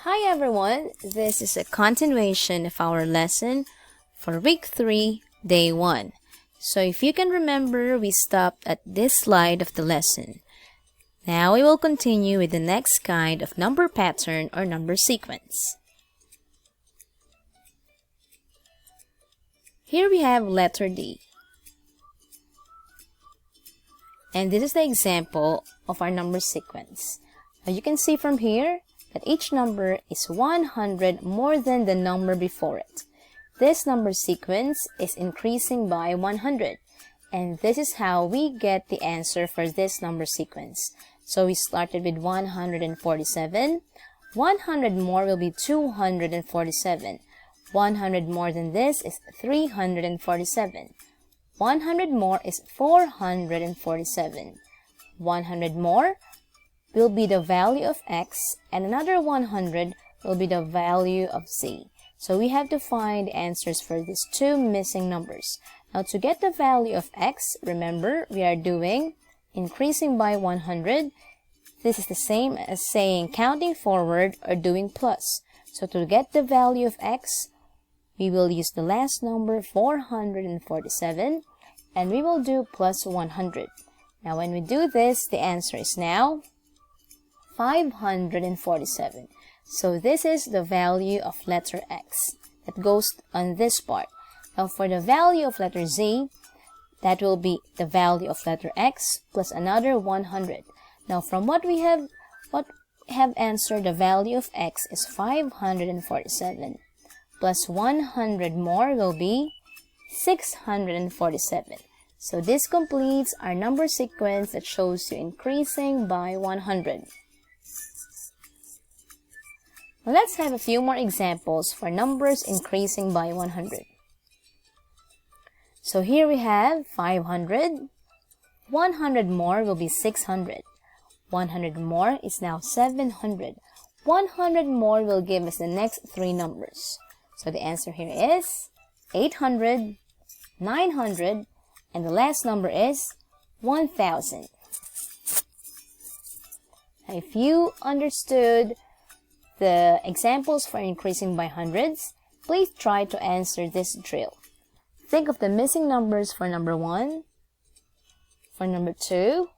Hi everyone, this is a continuation of our lesson for week 3, day 1. So if you can remember, we stopped at this slide of the lesson. Now we will continue with the next kind of number pattern or number sequence. Here we have letter D. And this is the example of our number sequence. Now you can see from here that each number is 100 more than the number before it. This number sequence is increasing by 100. And this is how we get the answer for this number sequence. So we started with 147. 100 more will be 247. 100 more than this is 347. 100 more is 447. 100 more will be the value of x, and another 100 will be the value of z. So we have to find answers for these two missing numbers. Now to get the value of x, remember we are doing increasing by 100. This is the same as saying counting forward or doing plus. So to get the value of x, we will use the last number 447 and we will do plus 100. Now when we do this, the answer is now 547. So this is the value of letter X that goes on this part. Now for the value of letter Z, that will be the value of letter X plus another 100. Now from what we have answered, the value of X is 547 plus 100 more will be 647. So this completes our number sequence that shows you increasing by 100. Now let's have a few more examples for numbers increasing by 100. So here we have 500. 100 more will be 600. 100 more is now 700. 100 more will give us the next three numbers. So the answer here is 800, 900, and the last number is 1000. Now if you understood the examples for increasing by hundreds, please try to answer this drill. Think of the missing numbers for number 1, for number 2,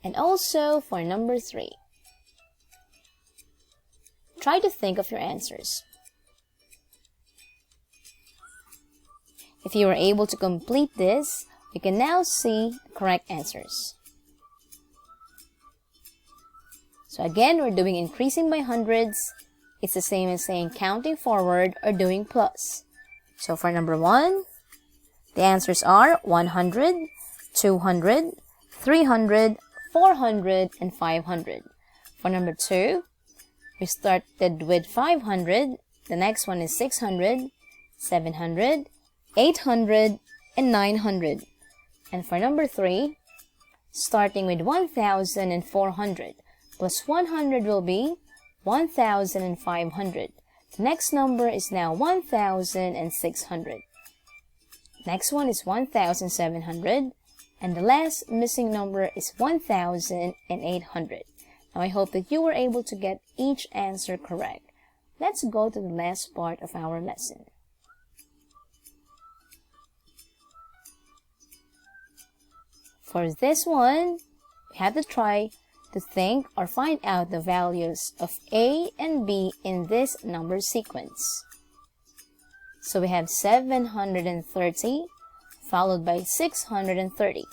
and also for number 3. Try to think of your answers. If you were able to complete this, you can now see the correct answers. So again, we're doing increasing by hundreds. It's the same as saying counting forward or doing plus. So for number 1, the answers are 100, 200, 300, 400, and 500. For number 2, we started with 500. The next one is 600, 700, 800, and 900. And for number 3, starting with 1,400. Plus 100 will be 1,500. The next number is now 1,600. Next one is 1,700. And the last missing number is 1,800. Now I hope that you were able to get each answer correct. Let's go to the last part of our lesson. For this one, we have to try to think or find out the values of A and B in this number sequence. So we have 730 followed by 630.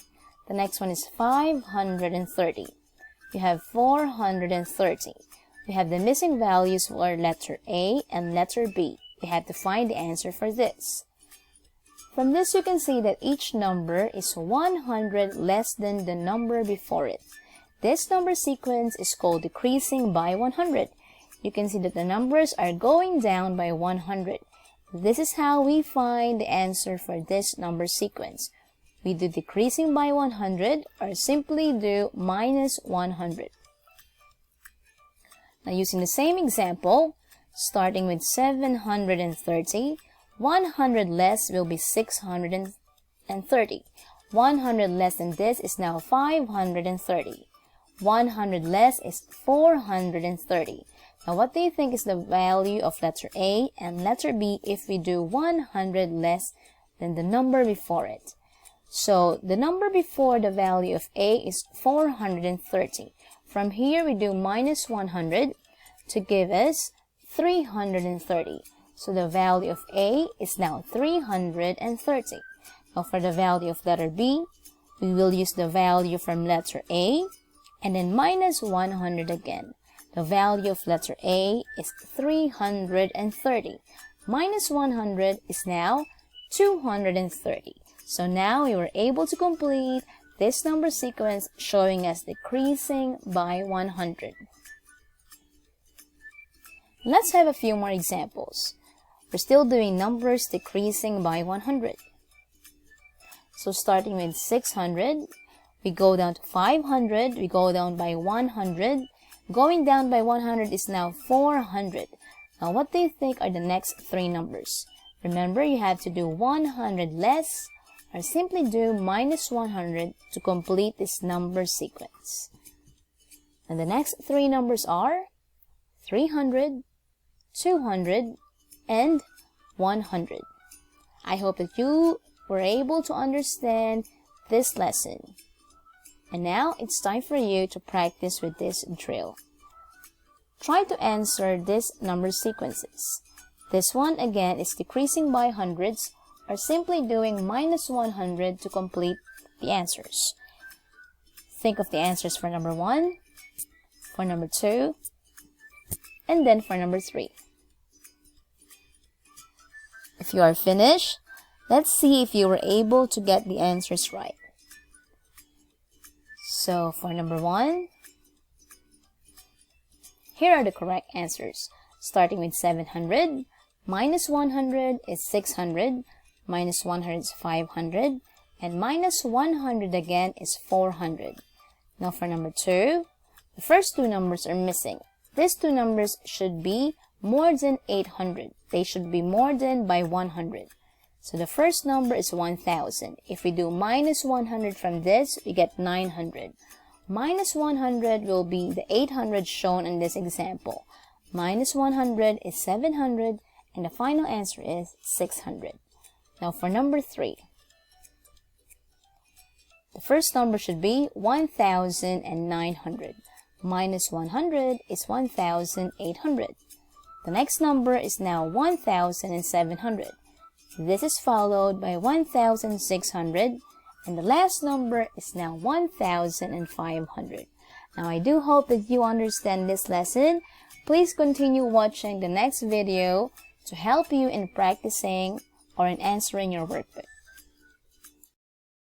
The next one is 530. We have 430. We have the missing values for letter A and letter B. We have to find the answer for this. From this you can see that each number is 100 less than the number before it. This number sequence is called decreasing by 100. You can see that the numbers are going down by 100. This is how we find the answer for this number sequence. We do decreasing by 100 or simply do minus 100. Now using the same example, starting with 730, 100 less will be 630. 100 less than this is now 530. 100 less is 430. Now, what do you think is the value of letter A and letter B if we do 100 less than the number before it? So, the number before the value of A is 430. From here, we do minus 100 to give us 330. So, the value of A is now 330. Now, for the value of letter B, we will use the value from letter A and then minus 100 again. The value of letter A is 330. Minus 100 is now 230. So now we were able to complete this number sequence showing us decreasing by 100. Let's have a few more examples. We're still doing numbers decreasing by 100. So starting with 600, we go down to 500, we go down by 100. Going down by 100 is now 400. Now, what do you think are the next three numbers? Remember, you have to do 100 less or simply do minus 100 to complete this number sequence. And the next three numbers are 300, 200, and 100. I hope that you were able to understand this lesson. And now it's time for you to practice with this drill. Try to answer these number sequences. This one again is decreasing by hundreds or simply doing minus 100 to complete the answers. Think of the answers for number 1, for number 2, and then for number 3. If you are finished, let's see if you were able to get the answers right. So for number 1, here are the correct answers. Starting with 700, minus 100 is 600, minus 100 is 500, and minus 100 again is 400. Now for number 2, the first two numbers are missing. These two numbers should be more than 800. They should be more than by 100. So the first number is 1000. If we do minus 100 from this, we get 900. Minus 100 will be the 800 shown in this example. Minus 100 is 700, and the final answer is 600. Now for number 3. The first number should be 1900. Minus 100 is 1800. The next number is now 1700. This is followed by 1600, and the last number is now 1500. Now I do hope that you understand this lesson. Please continue watching the next video to help you in practicing or in answering your workbook.